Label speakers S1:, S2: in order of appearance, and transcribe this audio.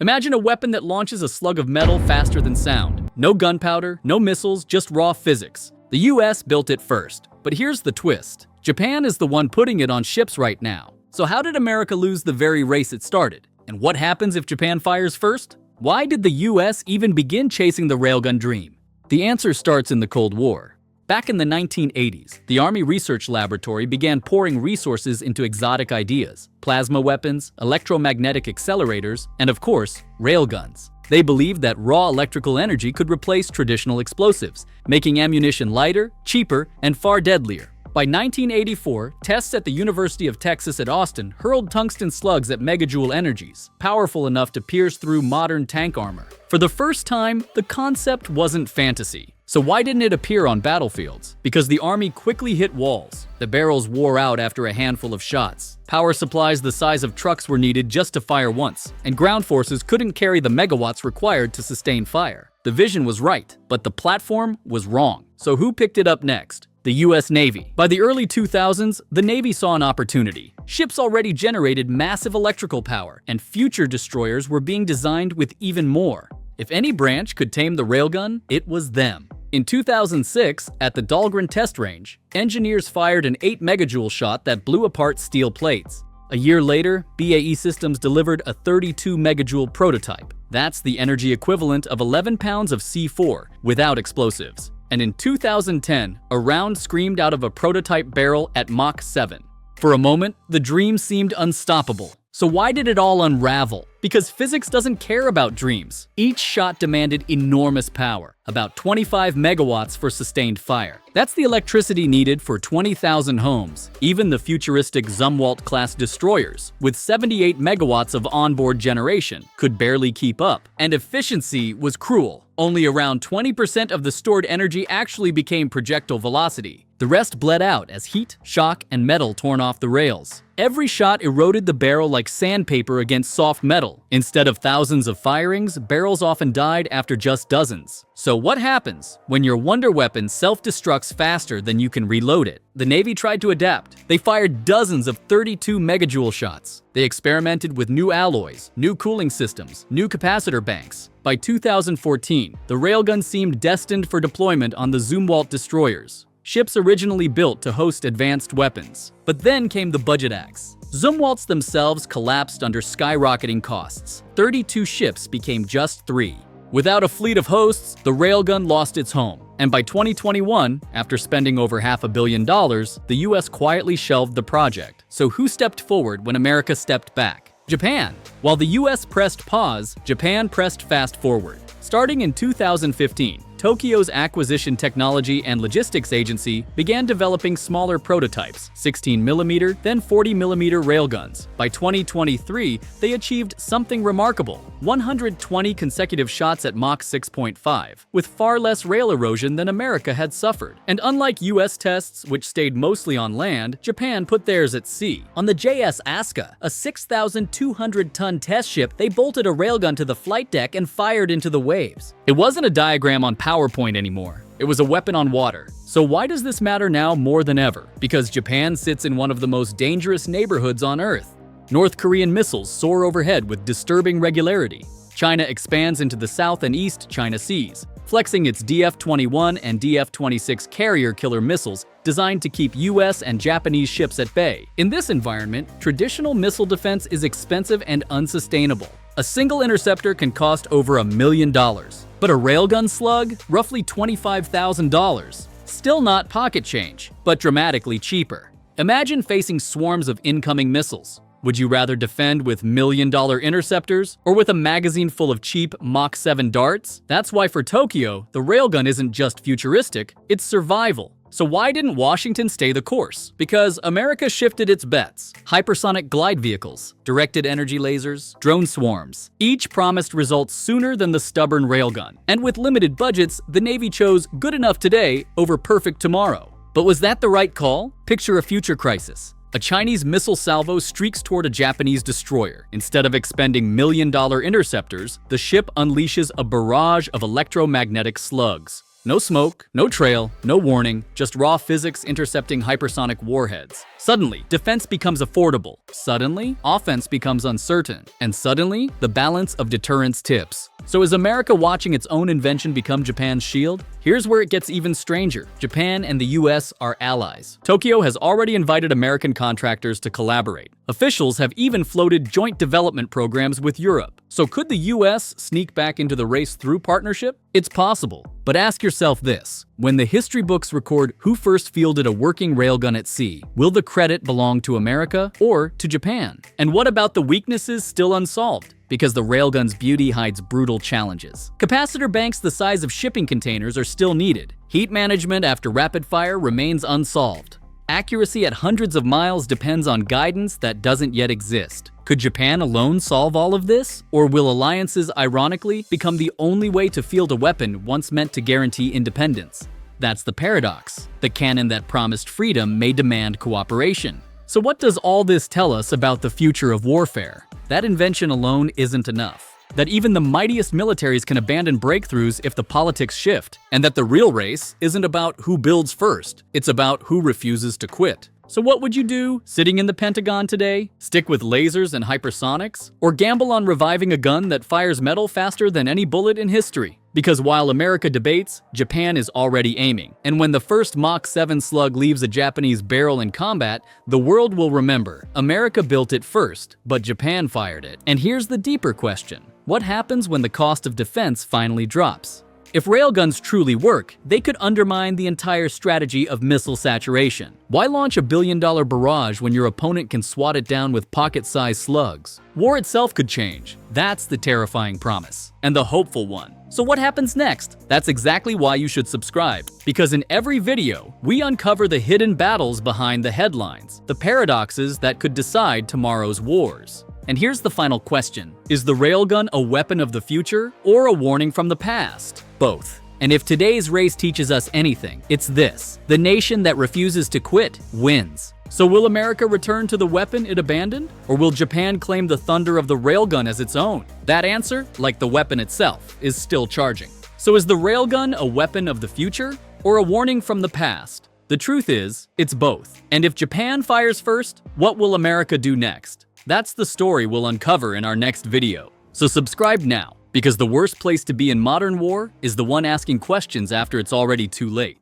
S1: Imagine a weapon that launches a slug of metal faster than sound. No gunpowder, no missiles, just raw physics. The US built it first. But here's the twist. Japan is the one putting it on ships right now. So how did America lose the very race it started? And what happens if Japan fires first? Why did the US even begin chasing the railgun dream? The answer starts in the Cold War. Back in the 1980s, the Army Research Laboratory began pouring resources into exotic ideas: plasma weapons, electromagnetic accelerators, and of course, railguns. They believed that raw electrical energy could replace traditional explosives, making ammunition lighter, cheaper, and far deadlier. By 1984, tests at the University of Texas at Austin hurled tungsten slugs at megajoule energies, powerful enough to pierce through modern tank armor. For the first time, the concept wasn't fantasy. So why didn't it appear on battlefields? Because the Army quickly hit walls. The barrels wore out after a handful of shots. Power supplies the size of trucks were needed just to fire once, and ground forces couldn't carry the megawatts required to sustain fire. The vision was right, but the platform was wrong. So who picked it up next? The US Navy. By the early 2000s, the Navy saw an opportunity. Ships already generated massive electrical power, and future destroyers were being designed with even more. If any branch could tame the railgun, it was them. In 2006, at the Dahlgren test range, engineers fired an 8 megajoule shot that blew apart steel plates. A year later, BAE Systems delivered a 32 megajoule prototype. That's the energy equivalent of 11 pounds of C4 without explosives. And in 2010, a round screamed out of a prototype barrel at Mach 7. For a moment, the dream seemed unstoppable. So why did it all unravel? Because physics doesn't care about dreams. Each shot demanded enormous power, about 25 megawatts for sustained fire. That's the electricity needed for 20,000 homes. Even the futuristic Zumwalt-class destroyers, with 78 megawatts of onboard generation, could barely keep up. And efficiency was cruel. Only around 20% of the stored energy actually became projectile velocity. The rest bled out as heat, shock, and metal torn off the rails. Every shot eroded the barrel like sandpaper against soft metal. Instead of thousands of firings, barrels often died after just dozens. So what happens when your wonder weapon self-destructs faster than you can reload it? The Navy tried to adapt. They fired dozens of 32 megajoule shots. They experimented with new alloys, new cooling systems, new capacitor banks. By 2014, the railgun seemed destined for deployment on the Zumwalt destroyers, ships originally built to host advanced weapons. But then came the budget axe. Zumwalts themselves collapsed under skyrocketing costs. 32 ships became just 3. Without a fleet of hosts, the railgun lost its home. And by 2021, after spending over $500 million, the US quietly shelved the project. So who stepped forward when America stepped back? Japan. While the US pressed pause, Japan pressed fast forward. Starting in 2015, Tokyo's Acquisition Technology and Logistics Agency began developing smaller prototypes, 16mm, then 40mm railguns. By 2023, they achieved something remarkable: 120 consecutive shots at Mach 6.5, with far less rail erosion than America had suffered. And unlike US tests, which stayed mostly on land, Japan put theirs at sea. On the JS Asuka, a 6,200-ton test ship, they bolted a railgun to the flight deck and fired into the waves. It wasn't a diagram on PowerPoint anymore. It was a weapon on water. So why does this matter now more than ever? Because Japan sits in one of the most dangerous neighborhoods on Earth. North Korean missiles soar overhead with disturbing regularity. China expands into the South and East China Seas, flexing its DF-21 and DF-26 carrier killer missiles designed to keep US and Japanese ships at bay. In this environment, traditional missile defense is expensive and unsustainable. A single interceptor can cost over $1 million. But a railgun slug? Roughly $25,000. Still not pocket change, but dramatically cheaper. Imagine facing swarms of incoming missiles. Would you rather defend with million-dollar interceptors or with a magazine full of cheap Mach 7 darts? That's why for Tokyo, the railgun isn't just futuristic, it's survival. So why didn't Washington stay the course? Because America shifted its bets. Hypersonic glide vehicles, directed energy lasers, drone swarms. Each promised results sooner than the stubborn railgun. And with limited budgets, the Navy chose good enough today over perfect tomorrow. But was that the right call? Picture a future crisis. A Chinese missile salvo streaks toward a Japanese destroyer. Instead of expending million-dollar interceptors, the ship unleashes a barrage of electromagnetic slugs. No smoke, no trail, no warning, just raw physics intercepting hypersonic warheads. Suddenly, defense becomes affordable. Suddenly, offense becomes uncertain. And suddenly, the balance of deterrence tips. So is America watching its own invention become Japan's shield? Here's where it gets even stranger. Japan and the US are allies. Tokyo has already invited American contractors to collaborate. Officials have even floated joint development programs with Europe. So could the US sneak back into the race through partnership? It's possible. But ask yourself this. When the history books record who first fielded a working railgun at sea, will the credit belong to America or to Japan? And what about the weaknesses still unsolved? Because the railgun's beauty hides brutal challenges. Capacitor banks the size of shipping containers are still needed. Heat management after rapid fire remains unsolved. Accuracy at hundreds of miles depends on guidance that doesn't yet exist. Could Japan alone solve all of this? Or will alliances, ironically, become the only way to field a weapon once meant to guarantee independence? That's the paradox. The cannon that promised freedom may demand cooperation. So what does all this tell us about the future of warfare? That invention alone isn't enough. That even the mightiest militaries can abandon breakthroughs if the politics shift. And that the real race isn't about who builds first. It's about who refuses to quit. So what would you do sitting in the Pentagon today? Stick with lasers and hypersonics? Or gamble on reviving a gun that fires metal faster than any bullet in history? Because while America debates, Japan is already aiming. And when the first Mach 7 slug leaves a Japanese barrel in combat, the world will remember. America built it first, but Japan fired it. And here's the deeper question. What happens when the cost of defense finally drops? If railguns truly work, they could undermine the entire strategy of missile saturation. Why launch a billion-dollar barrage when your opponent can swat it down with pocket-sized slugs? War itself could change. That's the terrifying promise, and the hopeful one. So what happens next? That's exactly why you should subscribe. Because in every video, we uncover the hidden battles behind the headlines, the paradoxes that could decide tomorrow's wars. And here's the final question. Is the railgun a weapon of the future or a warning from the past? Both. And if today's race teaches us anything, it's this. The nation that refuses to quit wins. So will America return to the weapon it abandoned? Or will Japan claim the thunder of the railgun as its own? That answer, like the weapon itself, is still charging. So is the railgun a weapon of the future or a warning from the past? The truth is, it's both. And if Japan fires first, what will America do next? That's the story we'll uncover in our next video. So subscribe now, because the worst place to be in modern war is the one asking questions after it's already too late.